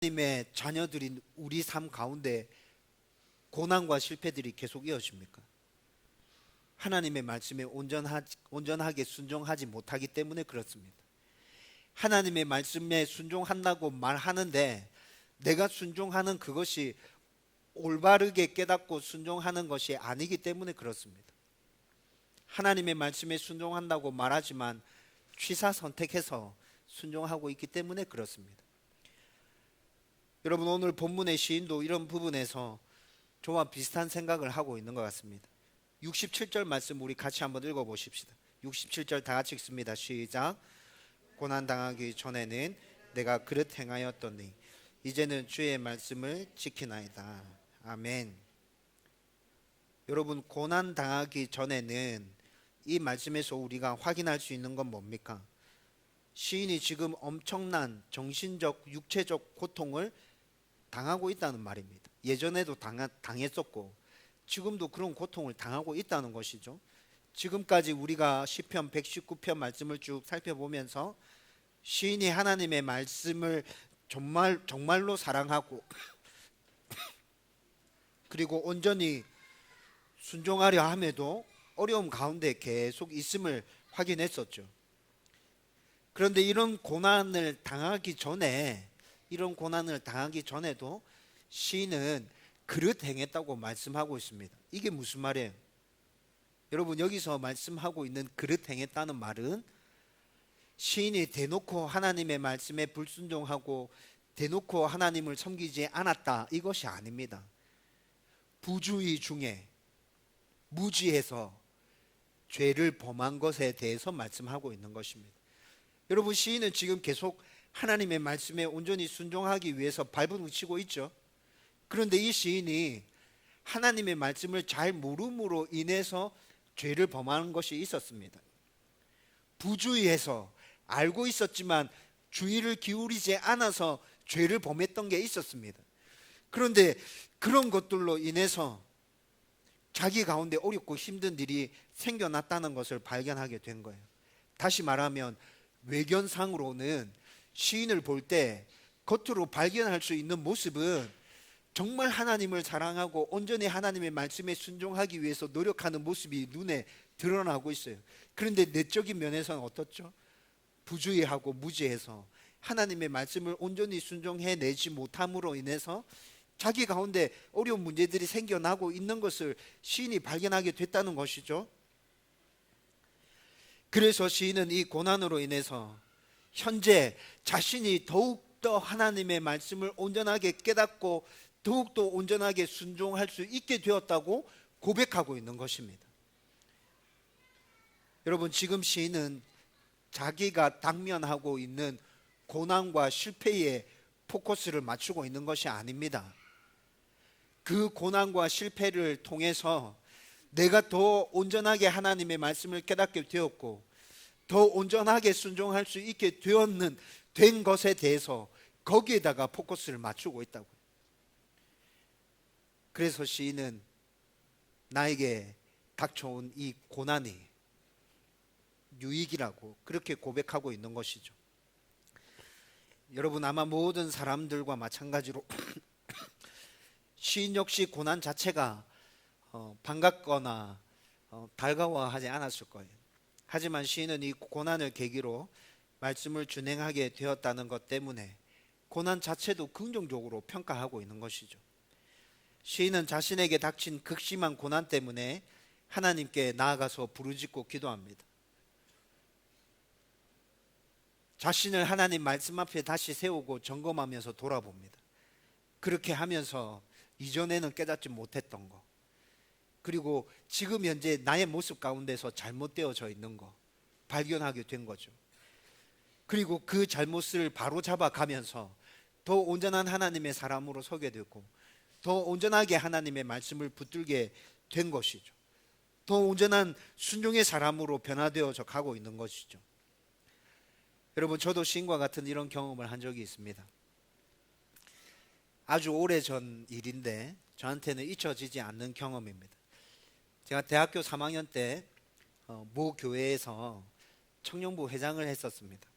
하나님의 자녀들인 우리 삶 가운데 고난과 실패들이 계속 이어집니까? 하나님의 말씀에 온전하게 순종하지 못하기 때문에 그렇습니다. 하나님의 말씀에 순종한다고 말하는데 내가 순종하는 그것이 올바르게 깨닫고 순종하는 것이 아니기 때문에 그렇습니다. 하나님의 말씀에 순종한다고 말하지만 취사 선택해서 순종하고 있기 때문에 그렇습니다. 여러분, 오늘 본문의 시인도 이런 부분에서 저와 비슷한 생각을 하고 있는 것 같습니다. 67절 말씀 우리 같이 한번 읽어보십시다. 67절 다 같이 읽습니다. 시작. 고난당하기 전에는 내가 그릇 행하였더니 이제는 주의 말씀을 지키나이다. 아멘. 여러분, 고난당하기 전에는 이 말씀에서 우리가 확인할 수 있는 건 뭡니까? 시인이 지금 엄청난 정신적, 육체적 고통을 당하고 있다는 말입니다. 예전에도 당했었고 지금도 그런 고통을 당하고 있다는 것이죠. 지금까지 우리가 시편 119편 말씀을 쭉 살펴보면서 시인이 하나님의 말씀을 정말로 사랑하고 그리고 온전히 순종하려 함에도 어려움 가운데 계속 있음을 확인했었죠. 그런데 이런 고난을 당하기 전에도 시인은 그릇 행했다고 말씀하고 있습니다. 이게 무슨 말이에요? 여러분, 여기서 말씀하고 있는 그릇 행했다는 말은 시인이 대놓고 하나님의 말씀에 불순종하고 대놓고 하나님을 섬기지 않았다, 이것이 아닙니다. 부주의 중에 무지해서 죄를 범한 것에 대해서 말씀하고 있는 것입니다. 여러분, 시인은 지금 계속 하나님의 말씀에 온전히 순종하기 위해서 발버둥 치고 있죠. 그런데 이 시인이 하나님의 말씀을 잘 모름으로 인해서 죄를 범하는 것이 있었습니다. 부주의해서 알고 있었지만 주의를 기울이지 않아서 죄를 범했던 게 있었습니다. 그런데 그런 것들로 인해서 자기 가운데 어렵고 힘든 일이 생겨났다는 것을 발견하게 된 거예요. 다시 말하면 외견상으로는 시인을 볼 때 겉으로 발견할 수 있는 모습은 정말 하나님을 사랑하고 온전히 하나님의 말씀에 순종하기 위해서 노력하는 모습이 눈에 드러나고 있어요. 그런데 내적인 면에서는 어떻죠? 부주의하고 무지해서 하나님의 말씀을 온전히 순종해내지 못함으로 인해서 자기 가운데 어려운 문제들이 생겨나고 있는 것을 시인이 발견하게 됐다는 것이죠. 그래서 시인은 이 고난으로 인해서 현재 자신이 더욱더 하나님의 말씀을 온전하게 깨닫고 더욱더 온전하게 순종할 수 있게 되었다고 고백하고 있는 것입니다. 여러분, 지금 시인은 자기가 당면하고 있는 고난과 실패에 포커스를 맞추고 있는 것이 아닙니다. 그 고난과 실패를 통해서 내가 더 온전하게 하나님의 말씀을 깨닫게 되었고 더 온전하게 순종할 수 있게 된 것에 대해서 거기에다가 포커스를 맞추고 있다고요. 그래서 시인은 나에게 닥쳐온 이 고난이 유익이라고 그렇게 고백하고 있는 것이죠. 여러분, 아마 모든 사람들과 마찬가지로 시인 역시 고난 자체가 반갑거나 달가워하지 않았을 거예요. 하지만 시인은 이 고난을 계기로 말씀을 준행하게 되었다는 것 때문에 고난 자체도 긍정적으로 평가하고 있는 것이죠. 시인은 자신에게 닥친 극심한 고난 때문에 하나님께 나아가서 부르짖고 기도합니다. 자신을 하나님 말씀 앞에 다시 세우고 점검하면서 돌아봅니다. 그렇게 하면서 이전에는 깨닫지 못했던 거, 그리고 지금 현재 나의 모습 가운데서 잘못되어져 있는 거 발견하게 된 거죠. 그리고 그 잘못을 바로잡아 가면서 더 온전한 하나님의 사람으로 서게 되고 더 온전하게 하나님의 말씀을 붙들게 된 것이죠. 더 온전한 순종의 사람으로 변화되어져 가고 있는 것이죠. 여러분, 저도 시인과 같은 이런 경험을 한 적이 있습니다. 아주 오래전 일인데 저한테는 잊혀지지 않는 경험입니다. 제가 대학교 3학년 때 모 교회에서 청년부 회장을 했었습니다.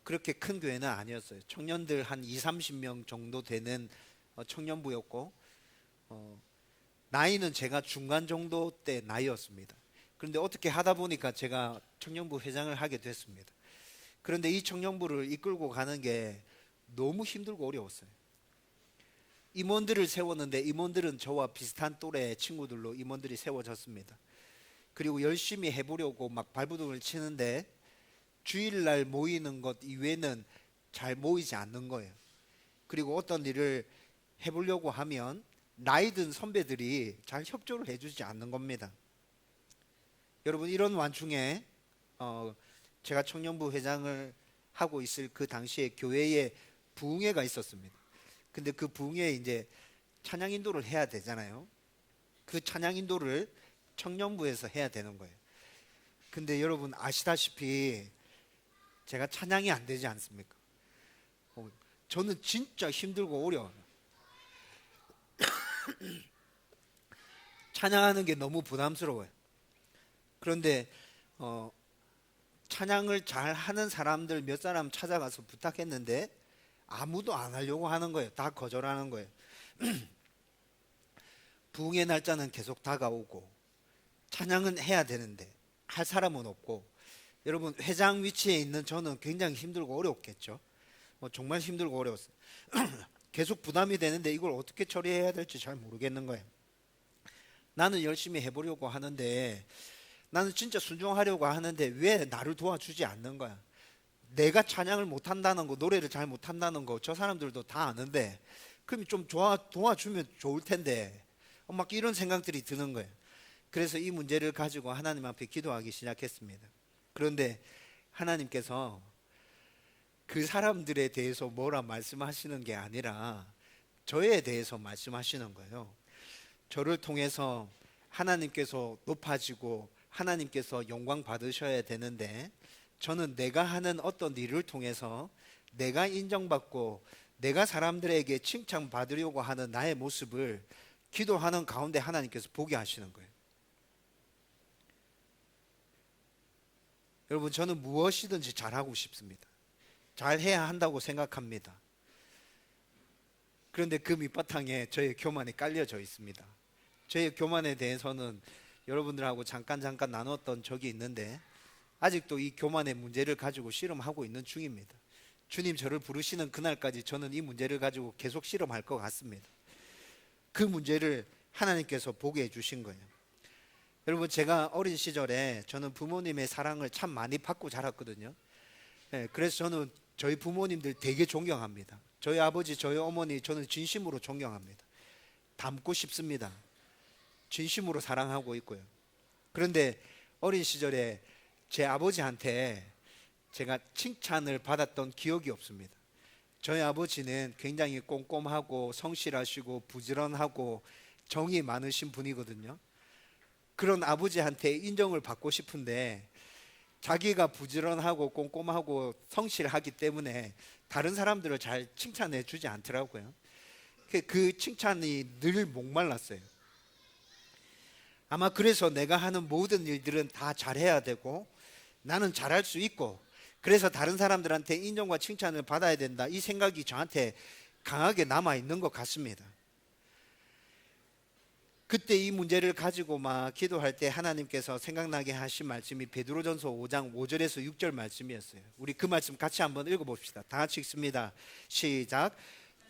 그렇게 큰 교회는 아니었어요. 청년들 한 2, 30명 정도 되는 청년부였고, 나이는 제가 중간 정도 때 나이였습니다. 그런데 어떻게 하다 보니까 제가 청년부 회장을 하게 됐습니다. 그런데 이 청년부를 이끌고 가는 게 너무 힘들고 어려웠어요. 임원들을 세웠는데 임원들은 저와 비슷한 또래 친구들로 임원들이 세워졌습니다. 그리고 열심히 해보려고 막 발버둥을 치는데 주일날 모이는 것 이외에는 잘 모이지 않는 거예요. 그리고 어떤 일을 해보려고 하면 나이 든 선배들이 잘 협조를 해주지 않는 겁니다. 여러분, 이런 와중에 제가 청년부 회장을 하고 있을 그 당시에 교회에 부흥회가 있었습니다. 근데 그 부흥회에 이제 찬양 인도를 해야 되잖아요. 그 찬양 인도를 청년부에서 해야 되는 거예요. 근데 여러분 아시다시피 제가 찬양이 안 되지 않습니까? 저는 진짜 힘들고 어려워요. 찬양하는 게 너무 부담스러워요. 그런데 찬양을 잘 하는 사람들 몇 사람 찾아가서 부탁했는데 아무도 안 하려고 하는 거예요. 다 거절하는 거예요. 부흥의 날짜는 계속 다가오고 찬양은 해야 되는데 할 사람은 없고, 여러분 회장 위치에 있는 저는 굉장히 힘들고 어렵겠죠. 정말 힘들고 어려웠어요. 계속 부담이 되는데 이걸 어떻게 처리해야 될지 잘 모르겠는 거예요. 나는 열심히 해보려고 하는데, 나는 진짜 순종하려고 하는데 왜 나를 도와주지 않는 거야? 내가 찬양을 못한다는 거, 노래를 잘 못한다는 거 저 사람들도 다 아는데 그럼 좀 도와주면 좋을 텐데 막 이런 생각들이 드는 거예요. 그래서 이 문제를 가지고 하나님 앞에 기도하기 시작했습니다. 그런데 하나님께서 그 사람들에 대해서 뭐라 말씀하시는 게 아니라 저에 대해서 말씀하시는 거예요. 저를 통해서 하나님께서 높아지고 하나님께서 영광 받으셔야 되는데, 저는 내가 하는 어떤 일을 통해서 내가 인정받고 내가 사람들에게 칭찬받으려고 하는 나의 모습을 기도하는 가운데 하나님께서 보게 하시는 거예요. 여러분, 저는 무엇이든지 잘하고 싶습니다. 잘해야 한다고 생각합니다. 그런데 그 밑바탕에 저의 교만이 깔려져 있습니다. 저의 교만에 대해서는 여러분들하고 잠깐 나눴던 적이 있는데 아직도 이 교만의 문제를 가지고 씨름하고 있는 중입니다. 주님 저를 부르시는 그날까지 저는 이 문제를 가지고 계속 씨름할 것 같습니다. 그 문제를 하나님께서 보게 해주신 거예요. 여러분, 제가 어린 시절에 저는 부모님의 사랑을 참 많이 받고 자랐거든요. 그래서 저는 저희 부모님들 되게 존경합니다. 저희 아버지, 저희 어머니 저는 진심으로 존경합니다. 닮고 싶습니다. 진심으로 사랑하고 있고요. 그런데 어린 시절에 제 아버지한테 제가 칭찬을 받았던 기억이 없습니다. 저희 아버지는 굉장히 꼼꼼하고 성실하시고 부지런하고 정이 많으신 분이거든요. 그런 아버지한테 인정을 받고 싶은데 자기가 부지런하고 꼼꼼하고 성실하기 때문에 다른 사람들을 잘 칭찬해 주지 않더라고요. 그 칭찬이 늘 목말랐어요. 아마 그래서 내가 하는 모든 일들은 다 잘해야 되고 나는 잘할 수 있고, 그래서 다른 사람들한테 인정과 칭찬을 받아야 된다, 이 생각이 저한테 강하게 남아있는 것 같습니다. 그때 이 문제를 가지고 막 기도할 때 하나님께서 생각나게 하신 말씀이 베드로전서 5장 5절에서 6절 말씀이었어요. 우리 그 말씀 같이 한번 읽어봅시다. 다 같이 읽습니다. 시작.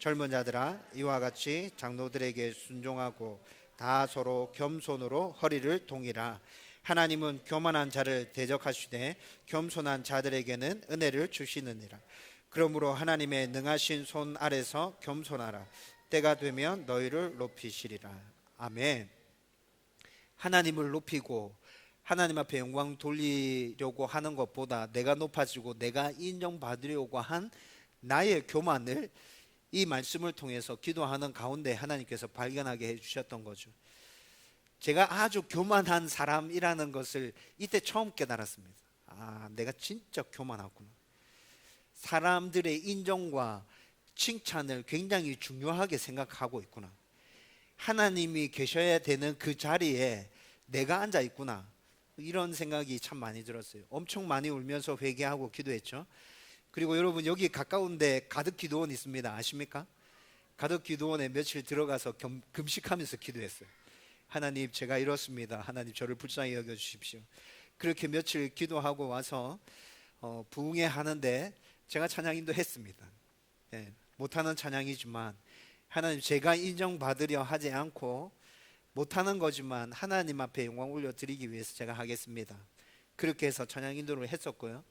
젊은 자들아, 이와 같이 장로들에게 순종하고 다 서로 겸손으로 허리를 동이라. 하나님은 교만한 자를 대적하시되 겸손한 자들에게는 은혜를 주시느니라. 그러므로 하나님의 능하신 손 아래서 겸손하라. 때가 되면 너희를 높이시리라. 아멘. 하나님을 높이고 하나님 앞에 영광 돌리려고 하는 것보다 내가 높아지고 내가 인정받으려고 한 나의 교만을 이 말씀을 통해서 기도하는 가운데 하나님께서 발견하게 해주셨던 거죠. 제가 아주 교만한 사람이라는 것을 이때 처음 깨달았습니다. 아, 내가 진짜 교만하구나. 사람들의 인정과 칭찬을 굉장히 중요하게 생각하고 있구나. 하나님이 계셔야 되는 그 자리에 내가 앉아 있구나. 이런 생각이 참 많이 들었어요. 엄청 많이 울면서 회개하고 기도했죠. 그리고 여러분 여기 가까운데 가덕 기도원 있습니다. 아십니까? 가덕 기도원에 며칠 들어가서 금식하면서 기도했어요. 하나님, 제가 이렇습니다. 하나님, 저를 불쌍히 여겨주십시오. 그렇게 며칠 기도하고 와서 부흥회 하는데 제가 찬양인도 했습니다. 예, 못하는 찬양이지만 하나님, 제가 인정받으려 하지 않고 못하는 거지만 하나님 앞에 영광 올려드리기 위해서 제가 하겠습니다. 그렇게 해서 찬양 인도를 했었고요.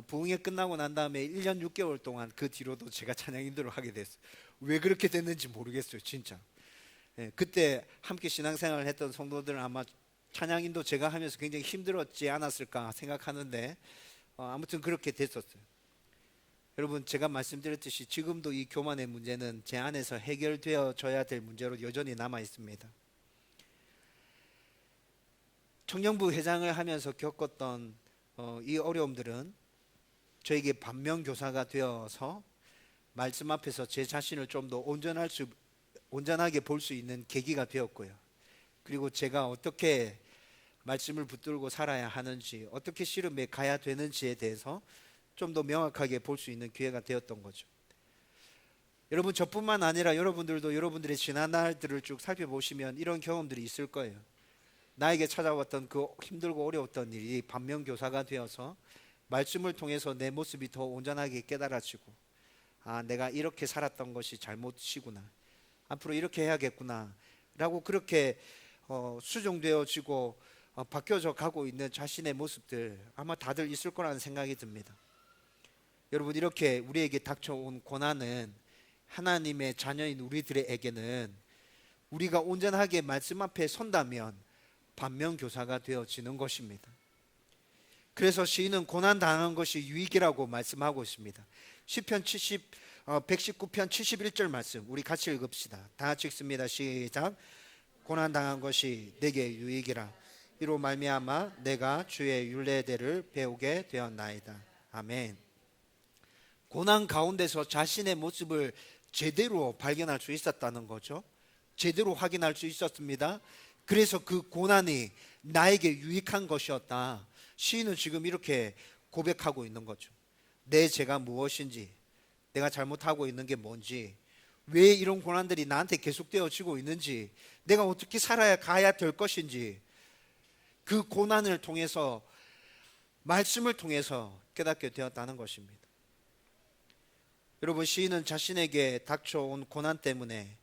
부흥회 끝나고 난 다음에 1년 6개월 동안 그 뒤로도 제가 찬양 인도를 하게 됐어요. 왜 그렇게 됐는지 모르겠어요, 진짜. 예, 그때 함께 신앙생활을 했던 성도들은 아마 찬양 인도 제가 하면서 굉장히 힘들었지 않았을까 생각하는데 아무튼 그렇게 됐었어요. 여러분, 제가 말씀드렸듯이 지금도 이 교만의 문제는 제 안에서 해결되어져야 될 문제로 여전히 남아 있습니다. 청년부 회장을 하면서 겪었던 이 어려움들은 저에게 반면교사가 되어서 말씀 앞에서 제 자신을 좀 더 온전하게 볼 수 있는 계기가 되었고요. 그리고 제가 어떻게 말씀을 붙들고 살아야 하는지, 어떻게 씨름에 가야 되는지에 대해서 좀 더 명확하게 볼 수 있는 기회가 되었던 거죠. 여러분, 저뿐만 아니라 여러분들도 여러분들의 지난 날들을 쭉 살펴보시면 이런 경험들이 있을 거예요. 나에게 찾아왔던 그 힘들고 어려웠던 일이 반면교사가 되어서 말씀을 통해서 내 모습이 더 온전하게 깨달아지고, 내가 이렇게 살았던 것이 잘못이구나, 앞으로 이렇게 해야겠구나 라고 그렇게 수정되어지고 바뀌어져 가고 있는 자신의 모습들 아마 다들 있을 거라는 생각이 듭니다. 여러분, 이렇게 우리에게 닥쳐온 고난은 하나님의 자녀인 우리들에게는 우리가 온전하게 말씀 앞에 선다면 반면교사가 되어지는 것입니다. 그래서 시인은 고난당한 것이 유익이라고 말씀하고 있습니다. 시편 119편 71절 말씀 우리 같이 읽읍시다. 다 같이 읽습니다. 시작. 고난당한 것이 내게 유익이라. 이로 말미암아 내가 주의 율례대를 배우게 되었나이다. 아멘. 고난 가운데서 자신의 모습을 제대로 발견할 수 있었다는 거죠. 제대로 확인할 수 있었습니다. 그래서 그 고난이 나에게 유익한 것이었다. 시인은 지금 이렇게 고백하고 있는 거죠. 내 죄가 무엇인지, 내가 잘못하고 있는 게 뭔지, 왜 이런 고난들이 나한테 계속되어지고 있는지, 내가 어떻게 살아야 가야 될 것인지, 그 고난을 통해서, 말씀을 통해서 깨닫게 되었다는 것입니다. 여러분, 시인은 자신에게 닥쳐온 고난 때문에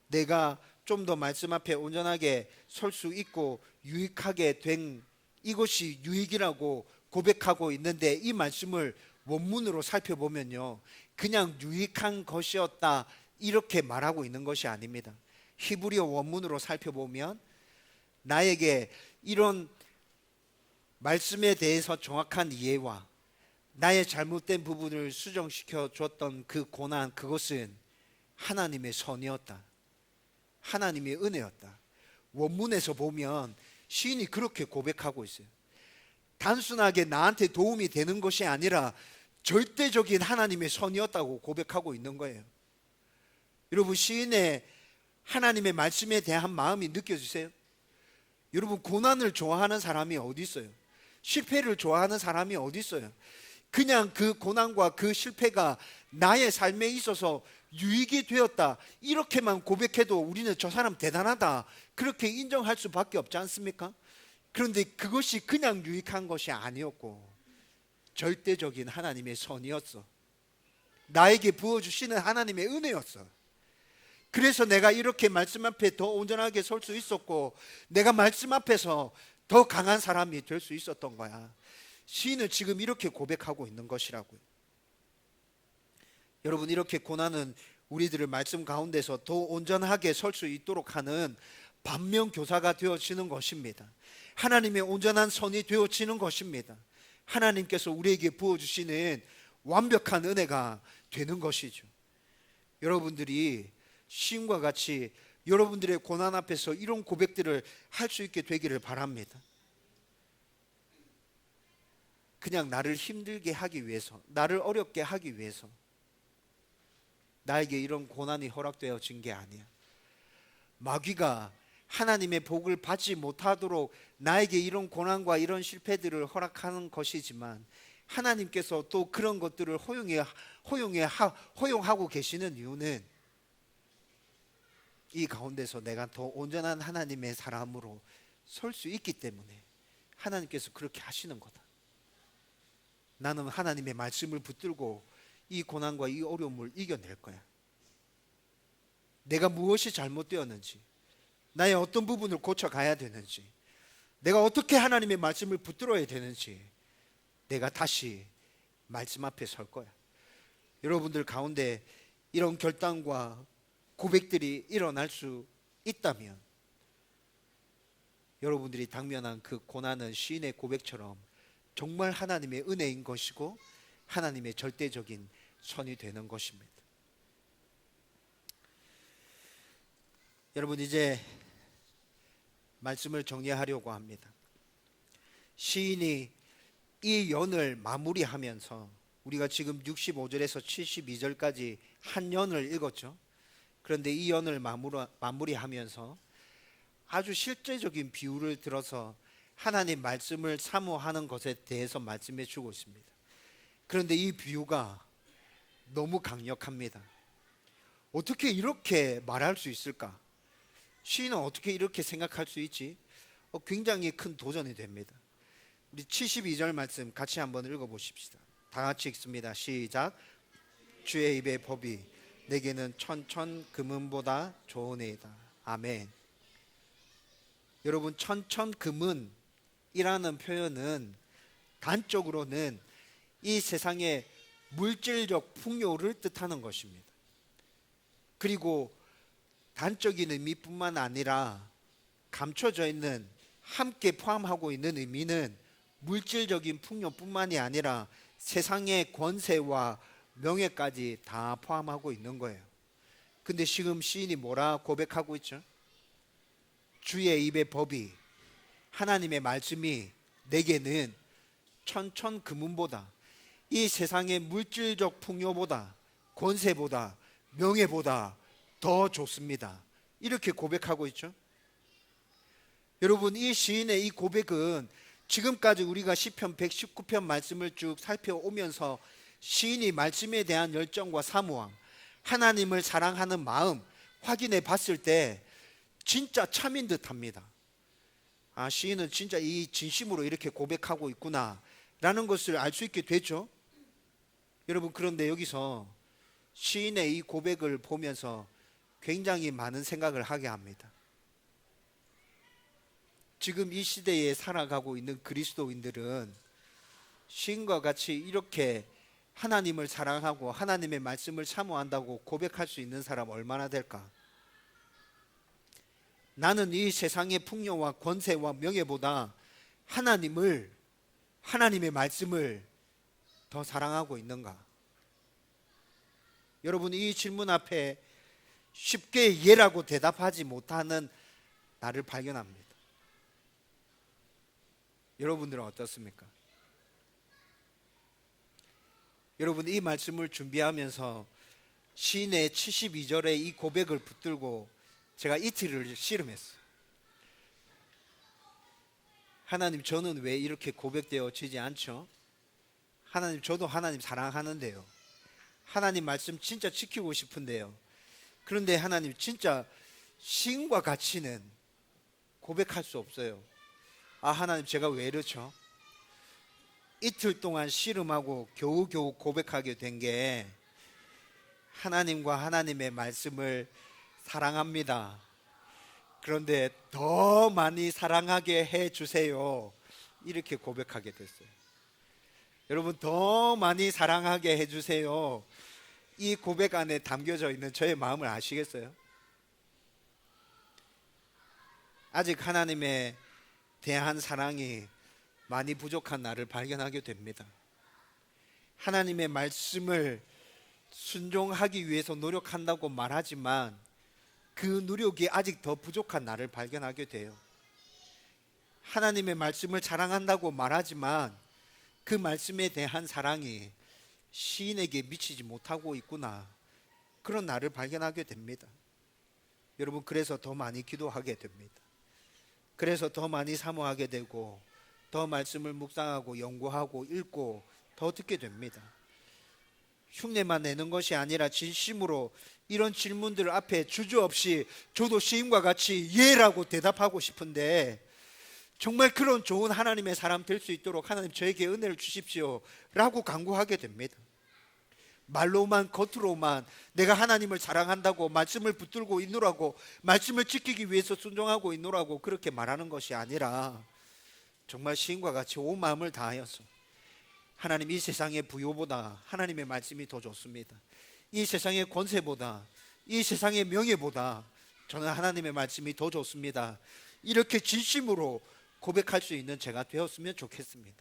내가 좀 더 말씀 앞에 온전하게 설 수 있고 유익하게 된 이것이 유익이라고 고백하고 있는데, 이 말씀을 원문으로 살펴보면요, 그냥 유익한 것이었다 이렇게 말하고 있는 것이 아닙니다. 히브리어 원문으로 살펴보면 나에게 이런 말씀에 대해서 정확한 이해와 나의 잘못된 부분을 수정시켜 줬던 그 고난, 그것은 하나님의 선이었다, 하나님의 은혜였다. 원문에서 보면 시인이 그렇게 고백하고 있어요. 단순하게 나한테 도움이 되는 것이 아니라 절대적인 하나님의 선이었다고 고백하고 있는 거예요. 여러분, 시인의 하나님의 말씀에 대한 마음이 느껴지세요? 여러분, 고난을 좋아하는 사람이 어디 있어요? 실패를 좋아하는 사람이 어디 있어요? 그냥 그 고난과 그 실패가 나의 삶에 있어서 유익이 되었다 이렇게만 고백해도 우리는 저 사람 대단하다 그렇게 인정할 수밖에 없지 않습니까? 그런데 그것이 그냥 유익한 것이 아니었고 절대적인 하나님의 선이었어. 나에게 부어주시는 하나님의 은혜였어. 그래서 내가 이렇게 말씀 앞에 더 온전하게 설 수 있었고, 내가 말씀 앞에서 더 강한 사람이 될 수 있었던 거야. 시인은 지금 이렇게 고백하고 있는 것이라고요. 여러분, 이렇게 고난은 우리들을 말씀 가운데서 더 온전하게 설 수 있도록 하는 반면교사가 되어지는 것입니다. 하나님의 온전한 선이 되어지는 것입니다. 하나님께서 우리에게 부어주시는 완벽한 은혜가 되는 것이죠. 여러분들이 시인과 같이 여러분들의 고난 앞에서 이런 고백들을 할 수 있게 되기를 바랍니다. 그냥 나를 힘들게 하기 위해서, 나를 어렵게 하기 위해서 나에게 이런 고난이 허락되어진 게 아니야. 마귀가 하나님의 복을 받지 못하도록 나에게 이런 고난과 이런 실패들을 허락하는 것이지만, 하나님께서 또 그런 것들을 허용하고 계시는 이유는 이 가운데서 내가 더 온전한 하나님의 사람으로 설 수 있기 때문에 하나님께서 그렇게 하시는 거다. 나는 하나님의 말씀을 붙들고 이 고난과 이 어려움을 이겨낼 거야. 내가 무엇이 잘못되었는지, 나의 어떤 부분을 고쳐가야 되는지, 내가 어떻게 하나님의 말씀을 붙들어야 되는지 내가 다시 말씀 앞에 설 거야. 여러분들 가운데 이런 결단과 고백들이 일어날 수 있다면 여러분들이 당면한 그 고난은 시인의 고백처럼 정말 하나님의 은혜인 것이고 하나님의 절대적인 선이 되는 것입니다. 여러분, 이제 말씀을 정리하려고 합니다. 시인이 이 연을 마무리하면서 우리가 지금 65절에서 72절까지 한 연을 읽었죠. 그런데 이 연을 마무리하면서 아주 실제적인 비유를 들어서 하나님 말씀을 사모하는 것에 대해서 말씀해 주고 있습니다. 그런데 이 비유가 너무 강력합니다. 어떻게 이렇게 말할 수 있을까? 시인은 어떻게 이렇게 생각할 수 있지? 굉장히 큰 도전이 됩니다. 우리 72절 말씀 같이 한번 읽어보십시다. 다 같이 읽습니다. 시작. 주의 입의 법이 내게는 천천 금은보다 좋으니이다. 아멘. 여러분, 천천 금은이라는 표현은 단적으로는 이 세상의 물질적 풍요를 뜻하는 것입니다. 그리고 단적인 의미뿐만 아니라 감춰져 있는, 함께 포함하고 있는 의미는 물질적인 풍요뿐만이 아니라 세상의 권세와 명예까지 다 포함하고 있는 거예요. 근데 지금 시인이 뭐라 고백하고 있죠? 주의 입의 법이, 하나님의 말씀이 내게는 천천 금은보다, 이 세상의 물질적 풍요보다, 권세보다, 명예보다 더 좋습니다. 이렇게 고백하고 있죠. 여러분, 이 시인의 이 고백은 지금까지 우리가 시편 119편 말씀을 쭉 살펴오면서 시인이 말씀에 대한 열정과 사모함, 하나님을 사랑하는 마음 확인해 봤을 때 진짜 참인 듯합니다. 아, 시인은 진짜 이 진심으로 이렇게 고백하고 있구나 라는 것을 알 수 있게 되죠. 여러분, 그런데 여기서 시인의 이 고백을 보면서 굉장히 많은 생각을 하게 합니다. 지금 이 시대에 살아가고 있는 그리스도인들은 시인과 같이 이렇게 하나님을 사랑하고 하나님의 말씀을 사모한다고 고백할 수 있는 사람 얼마나 될까? 나는 이 세상의 풍요와 권세와 명예보다 하나님의 말씀을 더 사랑하고 있는가? 여러분, 이 질문 앞에 쉽게 예라고 대답하지 못하는 나를 발견합니다. 여러분들은 어떻습니까? 여러분, 이 말씀을 준비하면서 시인의 72절의 이 고백을 붙들고 제가 이틀을 씨름했어요. 하나님, 저는 왜 이렇게 고백되어지지 않죠? 하나님, 저도 하나님 사랑하는데요. 하나님 말씀 진짜 지키고 싶은데요. 그런데 하나님, 진짜 시인과 같이는 고백할 수 없어요. 아, 하나님, 제가 왜 이렇죠? 이틀 동안 씨름하고 겨우겨우 고백하게 된 게 하나님과 하나님의 말씀을 사랑합니다. 그런데 더 많이 사랑하게 해주세요. 이렇게 고백하게 됐어요. 여러분, 더 많이 사랑하게 해주세요. 이 고백 안에 담겨져 있는 저의 마음을 아시겠어요? 아직 하나님에 대한 사랑이 많이 부족한 나를 발견하게 됩니다. 하나님의 말씀을 순종하기 위해서 노력한다고 말하지만 그 노력이 아직 더 부족한 나를 발견하게 돼요. 하나님의 말씀을 자랑한다고 말하지만 그 말씀에 대한 사랑이 시인에게 미치지 못하고 있구나, 그런 나를 발견하게 됩니다. 여러분, 그래서 더 많이 기도하게 됩니다. 그래서 더 많이 사모하게 되고 더 말씀을 묵상하고 연구하고 읽고 더 듣게 됩니다. 흉내만 내는 것이 아니라 진심으로 이런 질문들 앞에 주저없이 저도 시인과 같이 예라고 대답하고 싶은데, 정말 그런 좋은 하나님의 사람 될 수 있도록 하나님 저에게 은혜를 주십시오 라고 간구하게 됩니다. 말로만, 겉으로만 내가 하나님을 사랑한다고, 말씀을 붙들고 있노라고, 말씀을 지키기 위해서 순종하고 있노라고 그렇게 말하는 것이 아니라, 정말 시인과 같이 온 마음을 다하여서 하나님, 이 세상의 부요보다 하나님의 말씀이 더 좋습니다. 이 세상의 권세보다, 이 세상의 명예보다 저는 하나님의 말씀이 더 좋습니다. 이렇게 진심으로 고백할 수 있는 제가 되었으면 좋겠습니다.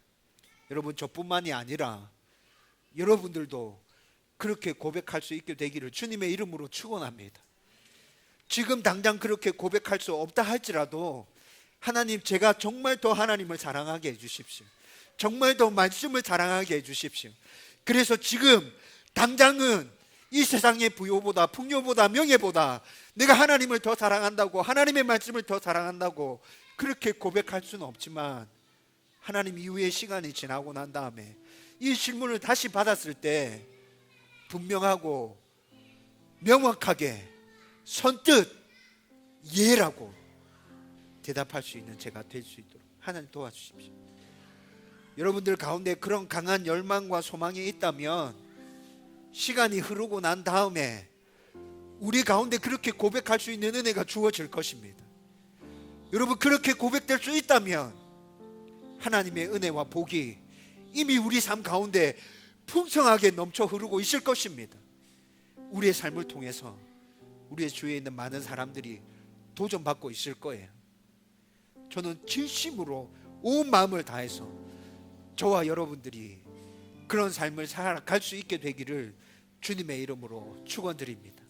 여러분, 저뿐만이 아니라 여러분들도 그렇게 고백할 수 있게 되기를 주님의 이름으로 축원합니다. 지금 당장 그렇게 고백할 수 없다 할지라도 하나님, 제가 정말 더 하나님을 사랑하게 해주십시오. 정말 더 말씀을 사랑하게 해주십시오. 그래서 지금 당장은 이 세상의 부요보다, 풍요보다, 명예보다 내가 하나님을 더 사랑한다고, 하나님의 말씀을 더 사랑한다고 그렇게 고백할 수는 없지만, 하나님 이후의 시간이 지나고 난 다음에 이 질문을 다시 받았을 때 분명하고 명확하게 선뜻 예라고 대답할 수 있는 제가 될 수 있도록 하나님 도와주십시오. 여러분들 가운데 그런 강한 열망과 소망이 있다면 시간이 흐르고 난 다음에 우리 가운데 그렇게 고백할 수 있는 은혜가 주어질 것입니다. 여러분, 그렇게 고백될 수 있다면 하나님의 은혜와 복이 이미 우리 삶 가운데 풍성하게 넘쳐 흐르고 있을 것입니다. 우리의 삶을 통해서 우리의 주위에 있는 많은 사람들이 도전받고 있을 거예요. 저는 진심으로 온 마음을 다해서 저와 여러분들이 그런 삶을 살아갈 수 있게 되기를 주님의 이름으로 축원드립니다.